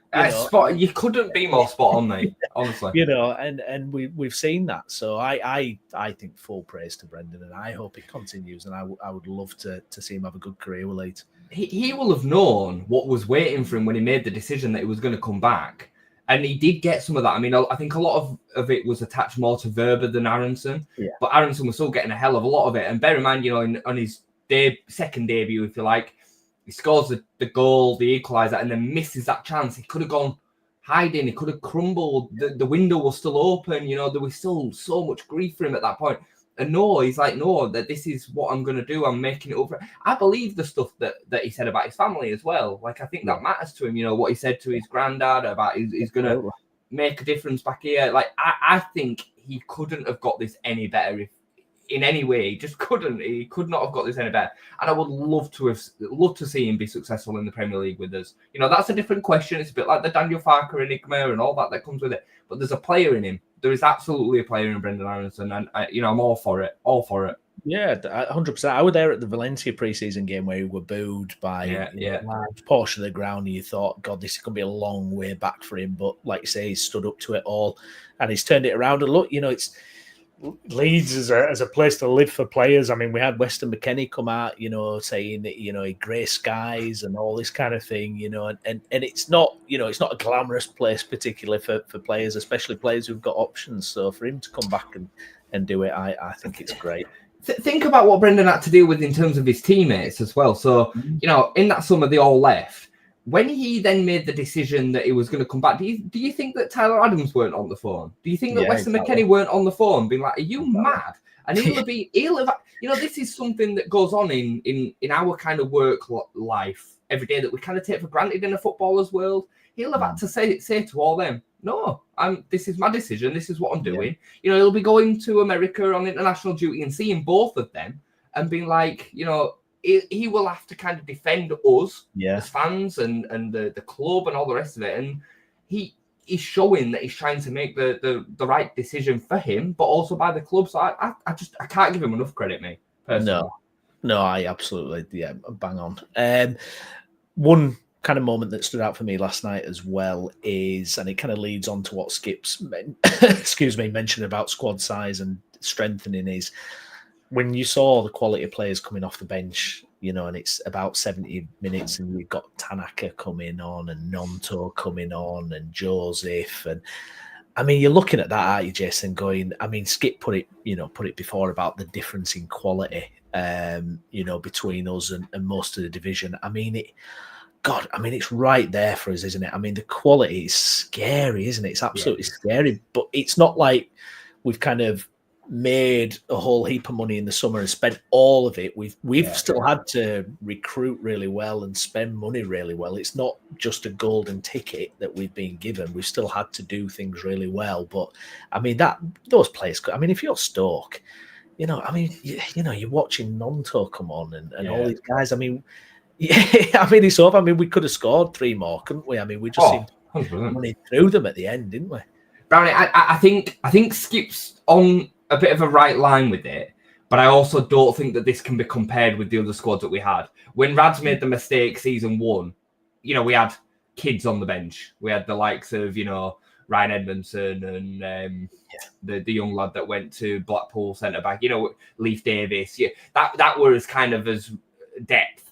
You couldn't be more spot on, mate, honestly. And we've seen that. So I think full praise to Brendan, and I hope it continues. And I would love to see him have a good career with Leeds. He will have known what was waiting for him when he made the decision that he was going to come back. And he did get some of that. I mean, I think a lot of it was attached more to Verba than Aronson. Yeah. But Aronson was still getting a hell of a lot of it. And bear in mind, on his second debut, if you like, he scores the goal, the equaliser, and then misses that chance. He could have gone hiding. He could have crumbled. The window was still open. There was still so much grief for him at that point. And he's like, that this is what I'm going to do. I'm making it over. I believe the stuff that he said about his family as well. Like, I think that matters to him, what he said to his granddad about he's going to make a difference back here. Like, I think he couldn't have got this any better if in any way. He just couldn't. He could not have got this any better. And I would love to see him be successful in the Premier League with us. That's a different question. It's a bit like the Daniel Farke enigma and all that comes with it. But there's a player in him. There is absolutely a player in Brendan Aronson, and I'm all for it. All for it. Yeah, 100%. I was there at the Valencia preseason game where we were booed by a large portion of the ground, and you thought, God, this is going to be a long way back for him. But like you say, he's stood up to it all, and he's turned it around. And look, it's Leeds as a place to live for players. I mean, we had Weston McKennie come out, saying that, grey skies and all this kind of thing, and it's not, it's not a glamorous place particularly for players, especially players who've got options. So for him to come back and do it, I think it's great. Think about what Brendan had to deal with in terms of his teammates as well. So, in that summer, they all left. When he then made the decision that he was going to come back, do you think that Tyler Adams weren't on the phone? Do you think that Weston McKennie weren't on the phone, being like, "Are you mad?" And he'll have, this is something that goes on in our kind of work life every day that we kind of take for granted in a footballer's world. He'll have had to say to all them, "No, this is my decision. This is what I'm doing." Yeah. He'll be going to America on international duty and seeing both of them and being like, he will have to kind of defend us as fans and the club and all the rest of it. And he's showing that he's trying to make the right decision for him, but also by the club. So I can't give him enough credit, mate. Personally. No, I absolutely, bang on. One kind of moment that stood out for me last night as well is, and it kind of leads on to what Skip's mentioned about squad size and strengthening, is when you saw the quality of players coming off the bench, and it's about 70 minutes and you've got Tanaka coming on and Nonto coming on and Joseph. And I mean, you're looking at that, aren't you, Jason, going, I mean, Skip put it before about the difference in quality, between us and most of the division. I mean, it's right there for us, isn't it? I mean, the quality is scary, isn't it? It's absolutely scary, but it's not like we've kind of made a whole heap of money in the summer and spent all of it. We've still had to recruit really well and spend money really well. It's not just a golden ticket that we've been given. We've still had to do things really well. But I mean, those players, I mean, if you're Stoke, you're watching Nonto come on and all these guys. I mean, it's over. I mean, we could have scored 3 more, couldn't we? I mean, we just seemed running through them at the end, didn't we? Brownie, I think Skip's on a bit of a right line with it, but I also don't think that this can be compared with the other squads that we had. When Rad's made the mistake season 1, we had kids on the bench. We had the likes of, Ryan Edmondson and the young lad that went to Blackpool centre-back, Leif Davis. Yeah, that was kind of as depth.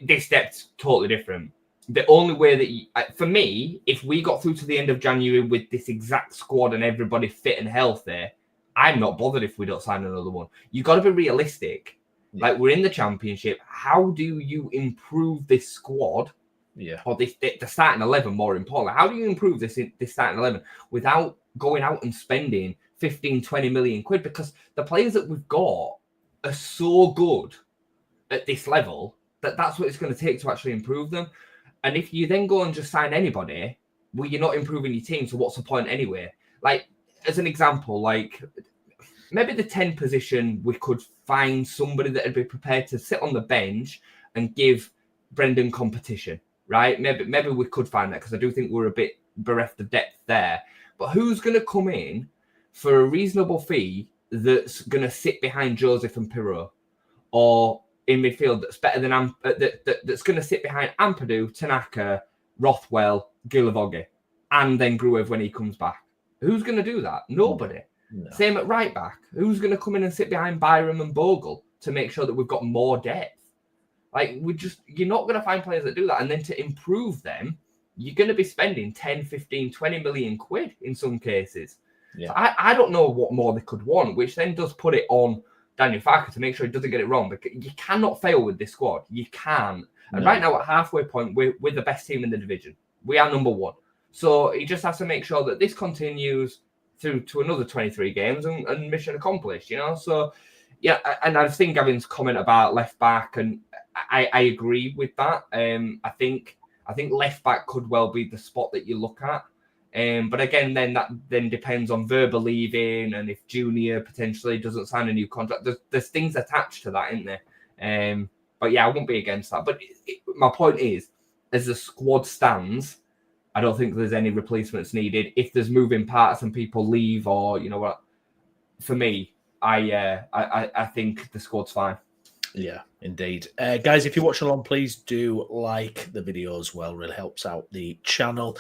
This depth's totally different. The only way that, for me, if we got through to the end of January with this exact squad and everybody fit and healthy, I'm not bothered if we don't sign another one. You got to be realistic. Yeah. Like, we're in the Championship. How do you improve this squad Yeah. Or the starting 11, more importantly. How do you improve this starting 11 without going out and spending 15, 20 million quid? Because the players that we've got are so good at this level that's what it's going to take to actually improve them. And if you then go and just sign anybody, well, you're not improving your team. So what's the point anyway? Like, as an example, like maybe the 10 position, we could find somebody that would be prepared to sit on the bench and give Brendan competition, right? Maybe we could find that, because I do think we're a bit bereft of depth there. But who's going to come in for a reasonable fee that's going to sit behind Joseph and Piroe, or in midfield that's better than that's going to sit behind Ampadu, Tanaka, Rothwell, Gilavogi, and then Gruev when he comes back? Who's going to do that? Nobody. No. Same at right back. Who's going to come in and sit behind Byram and Bogle to make sure that we've got more depth? Like, you're not going to find players that do that. And then to improve them, you're going to be spending 10, 15, 20 million quid in some cases. Yeah. So I don't know what more they could want, which then does put it on Daniel Farke to make sure he doesn't get it wrong. Because you cannot fail with this squad. You can't. And right now, at halfway point, we're the best team in the division. We are number one. So he just has to make sure that this continues through to another 23 games and mission accomplished, you know? So, yeah, and I've seen Gavin's comment about left back, and I agree with that. I think left back could well be the spot that you look at. But again, that depends on verbal leaving, and if Junior potentially doesn't sign a new contract. There's things attached to that, isn't there? But yeah, I won't be against that. But my point is, as the squad stands, I don't think there's any replacements needed. If there's moving parts and people leave, or you know what, for me, I think the squad's fine. Yeah, indeed. Guys, if you're watching along, please do like the video as well. Really helps out the channel.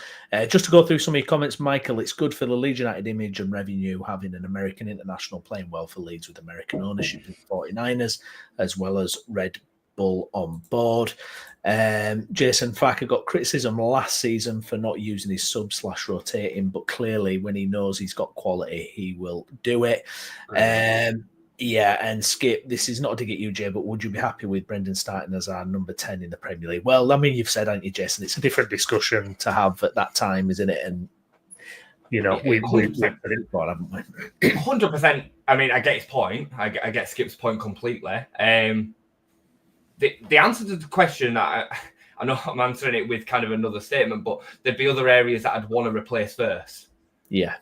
Just to go through some of your comments, Michael, it's good for the Leeds United image and revenue having an American international playing well for Leeds with American ownership of 49ers, as well as Red Bull on board. Jason Farke got criticism last season for not using his sub/rotating, but clearly when he knows he's got quality, he will do it. Yeah, and Skip, this is not to get you, Jay, but would you be happy with Brendan starting as our number 10 in the Premier League? Well, I mean, you've said, haven't you, Jason? It's a different discussion to have at that time, isn't it? And, you know, we've put it before, haven't we? 100%. I mean, I get his point. I get Skip's point completely. The answer to the question, I know I'm answering it with kind of another statement, but there'd be other areas that I'd want to replace first. Yeah.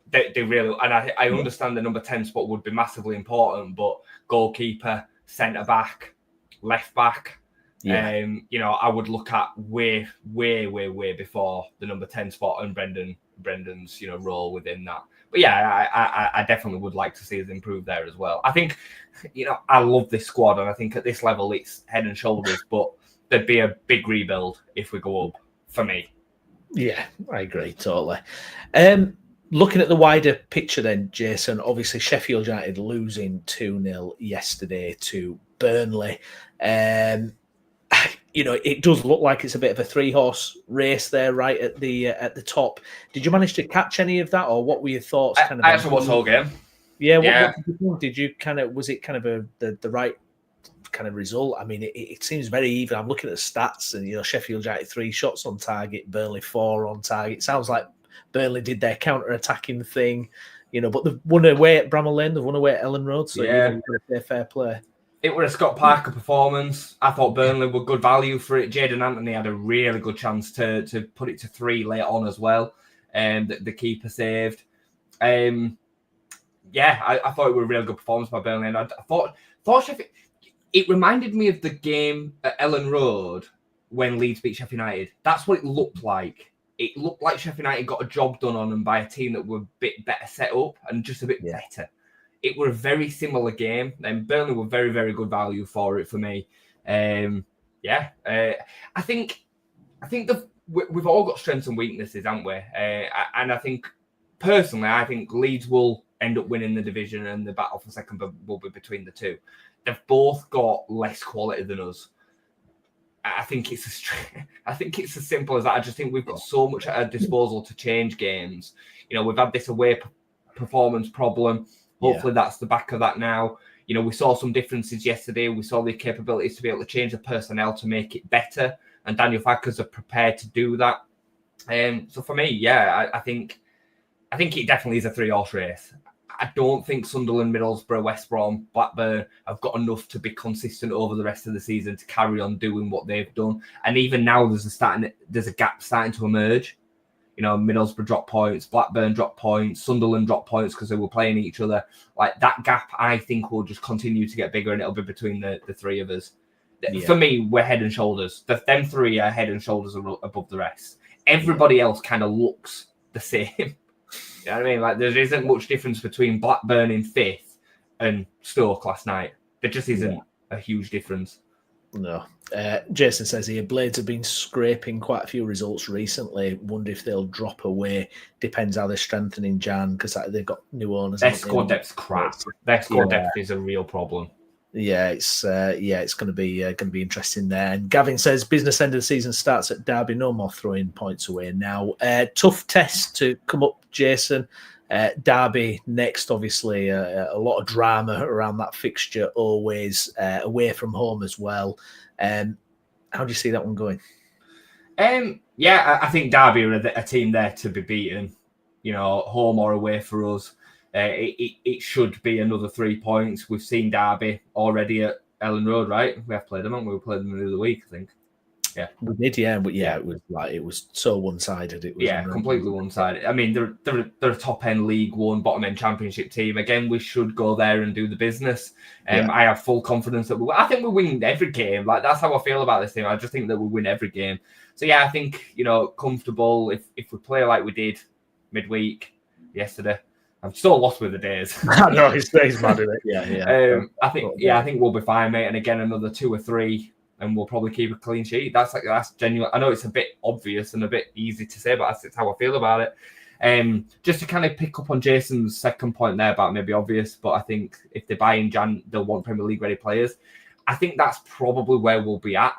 They really, and I understand the number 10 spot would be massively important, but goalkeeper, centre back, left back, you know, I would look at way before the number 10 spot and Brendan's, you know, role within that. But yeah, I definitely would like to see us improve there as well. I think, you know, I love this squad, and I think at this level it's head and shoulders, but there'd be a big rebuild if we go up for me. Yeah, I agree totally. Looking at the wider picture then, Jason, obviously Sheffield United losing 2-0 yesterday to Burnley. You know, it does look like it's a bit of a three-horse race there, right at the top. Did you manage to catch any of that, or what were your thoughts? I actually watched the whole game. Yeah, what did you think? Did you was it kind of the right kind of result? I mean, it seems very even. I'm looking at the stats, and you know, Sheffield United 3 shots on target, Burnley 4 on target. It sounds like Burnley did their counter-attacking thing, you know, but they've won away at Bramall Lane, they've won away at Ellen Road, so yeah, you've got to play fair play. It was a Scott Parker performance. I thought Burnley were good value for it. Jadon Anthony had a really good chance to put it to 3 late on as well, and the keeper saved. I thought it was a really good performance by Burnley, and I thought Sheffield, it reminded me of the game at Ellen Road when Leeds beat Sheffield United. That's what it looked like. It looked like Sheffield United got a job done on them by a team that were a bit better set up and just a bit better. It was a very similar game, and Burnley were very, very good value for it for me. I think we've all got strengths and weaknesses, haven't we? And I think, personally, Leeds will end up winning the division, and the battle for second will be between the two. They've both got less quality than us. I think it's as simple as that. I just think we've got so much at our disposal to change games. You know, we've had this away performance problem. Hopefully that's the back of that now. You know, we saw some differences yesterday. We saw the capabilities to be able to change the personnel to make it better and Daniel Farkas are prepared to do that. So for me, yeah, I think it definitely is a 3-horse race. I don't think Sunderland, Middlesbrough, West Brom, Blackburn have got enough to be consistent over the rest of the season to carry on doing what they've done. And even now, there's a gap starting to emerge. You know, Middlesbrough drop points, Blackburn drop points, Sunderland drop points because they were playing each other. Like that gap, I think will just continue to get bigger, and it'll be between the three of us. Yeah. For me, we're head and shoulders. Them three are head and shoulders above the rest. Everybody else kind of looks the same. You know what I mean? Like, there isn't much difference between Blackburn in 5th and Stoke last night. There just isn't a huge difference. No. Jason says here, Blades have been scraping quite a few results recently. Wonder if they'll drop away. Depends how they're strengthening Jan, because they've got new owners. Their squad depth's crap. Their squad depth is a real problem. Yeah, it's going to be interesting there. And Gavin says business end of the season starts at Derby. No more throwing points away now. Tough test to come up, Jason. Derby next, obviously a lot of drama around that fixture. Always away from home as well. How do you see that one going? Yeah, I think Derby are a team there to be beaten. You know, home or away for us. It should be another 3 points. We've seen Derby already at Ellen Road, right? We have played them, haven't we? We played them the other week, I think. Yeah, we did. Yeah, but it was so one-sided. It was completely one-sided. I mean, they're a top-end League One, bottom-end Championship team. Again, we should go there and do the business. I have full confidence that I think we win every game. Like, that's how I feel about this team. I just think that we win every game. So yeah, I think, you know, comfortable if we play like we did midweek yesterday. I'm still lost with the days. I know, he's mad at it. Yeah. I think we'll be fine, mate. And again, another 2 or 3, and we'll probably keep a clean sheet. That's genuine. I know it's a bit obvious and a bit easy to say, but that's how I feel about it. Just to kind of pick up on Jason's second point there about maybe obvious, but I think if they buy in Jan, they'll want Premier League ready players. I think that's probably where we'll be at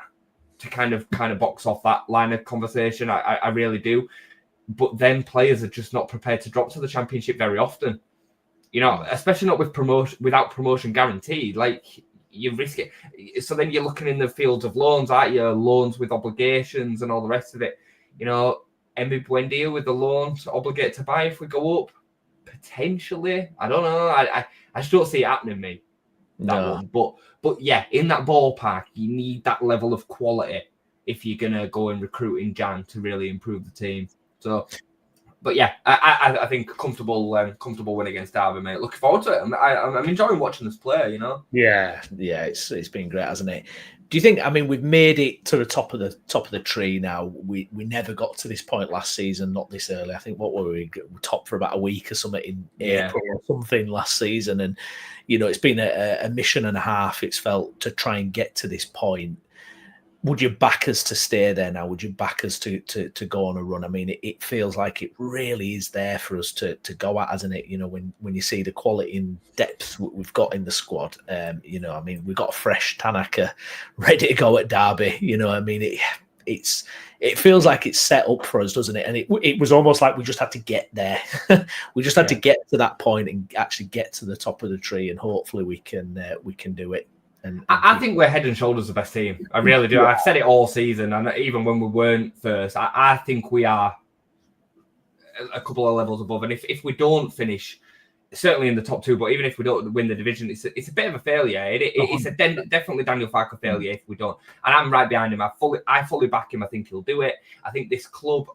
to kind of box off that line of conversation. I really do. But then players are just not prepared to drop to the Championship very often. You know, especially not without promotion guaranteed. Like, you risk it. So then you're looking in the fields of loans, aren't you? Loans with obligations and all the rest of it. You know, Emi Buendia with the loans obligated to buy if we go up. Potentially. I don't know. I just don't see it happening, me. That one. But yeah, in that ballpark, you need that level of quality if you're going to go and recruit in Jan to really improve the team. So, but yeah, I think comfortable win against Derby, mate. Looking forward to it. I'm enjoying watching this play. You know. Yeah, it's been great, hasn't it? Do you think? I mean, we've made it to the top of the tree now. We never got to this point last season, not this early. I think what were we top for about a week or something in April or something last season, and you know, it's been a mission and a half. It's felt to try and get to this point. Would you back us to stay there now? Would you back us to go on a run? I mean, it feels like it really is there for us to go at, hasn't it? You know, when you see the quality and depth we've got in the squad, you know, I mean, we've got a fresh Tanaka ready to go at Derby. You know, I mean, it feels like it's set up for us, doesn't it? And it was almost like we just had to get there. We just had to get to that point and actually get to the top of the tree, and hopefully we can do it. And I think we're head and shoulders the best team. I really do. I've said it all season, and even when we weren't first, I think we are a couple of levels above. And if we don't finish, certainly in the top 2, but even if we don't win the division, it's a bit of a failure. It's definitely Daniel Farker failure if we don't. And I'm right behind him. I fully back him. I think he'll do it. I think this club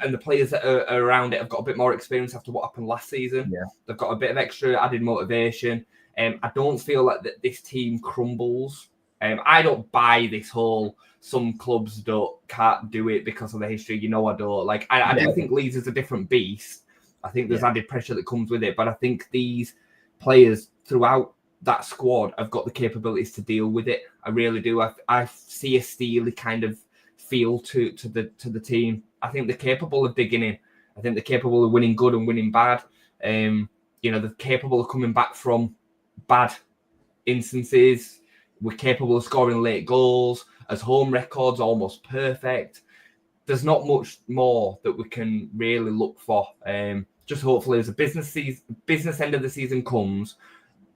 and the players that are around it have got a bit more experience after what happened last season. Yeah. They've got a bit of extra added motivation. I don't feel like that this team crumbles. I don't buy this whole some clubs can't do it because of the history. You know, I don't. Like, I do think Leeds is a different beast. I think there's added pressure that comes with it, but I think these players throughout that squad have got the capabilities to deal with it. I really do. I see a steely kind of feel to the team. I think they're capable of digging in. I think they're capable of winning good and winning bad. You know, they're capable of coming back from bad instances. We're capable of scoring late goals. As home records almost perfect. There's not much more that we can really look for. Just hopefully as a business end of the season comes,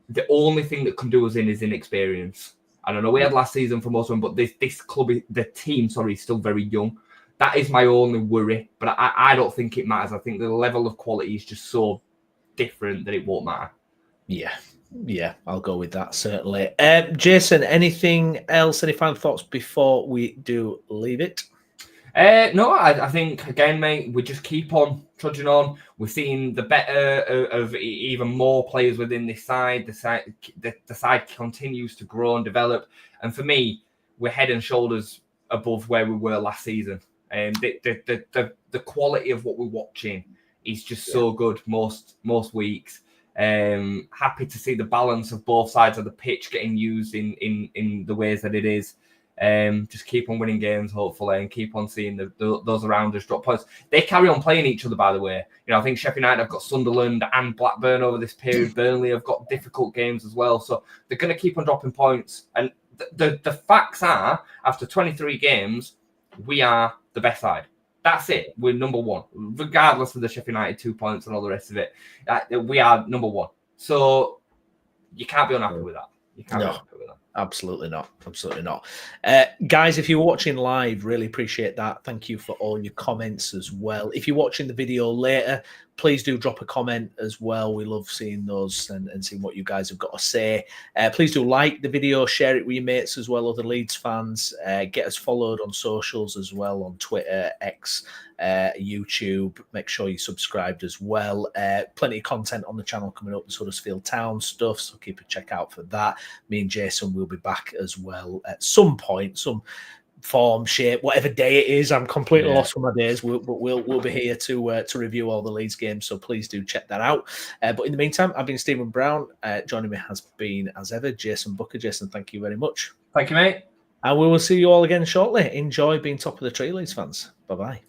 the only thing that can do us in is inexperience. I don't know, we had last season for most of them, but this club, the team, is still very young. That is my only worry, but I don't think it matters. I think the level of quality is just so different that it won't matter. Yeah, I'll go with that, certainly. Jason, anything else, any final thoughts before we do leave it? No, I think, again, mate, we just keep on trudging on. We're seeing the better of even more players within this side. The side continues to grow and develop. And for me, we're head and shoulders above where we were last season. And the quality of what we're watching is just so good most weeks. Happy to see the balance of both sides of the pitch getting used in the ways that it is. Just keep on winning games, hopefully, and keep on seeing those around us drop points. They carry on playing each other, by the way. I think Sheffield United have got Sunderland and Blackburn over this period. Burnley have got difficult games as well, so they're going to keep on dropping points. And the facts are, after 23 games, we are the best side. That's it. We're number one, regardless of the Sheffield United 2 points and all the rest of it. We are number one. So you can't be unhappy with that. You can't be unhappy with that. Absolutely not. Absolutely not. Guys, if you're watching live, really appreciate that. Thank you for all your comments as well. If you're watching the video later, please do drop a comment as well. We love seeing those and seeing what you guys have got to say. Please do like the video, share it with your mates as well, other Leeds fans. Get us followed on socials as well, on Twitter, X, YouTube. Make sure you subscribed as well. Plenty of content on the channel coming up, the Huddersfield Town stuff, so keep a check out for that. Me and Jason will be back as well at some point, some form, shape, whatever day it is. I'm completely lost for my days. We'll be here to review all the Leeds games, so please do check that out. But in the meantime, I've been Stephen Brown. Joining me has been, as ever, Jason Booker. Jason, thank you very much. Thank you, mate. And we will see you all again shortly. Enjoy being top of the tree, Leeds fans. Bye-bye.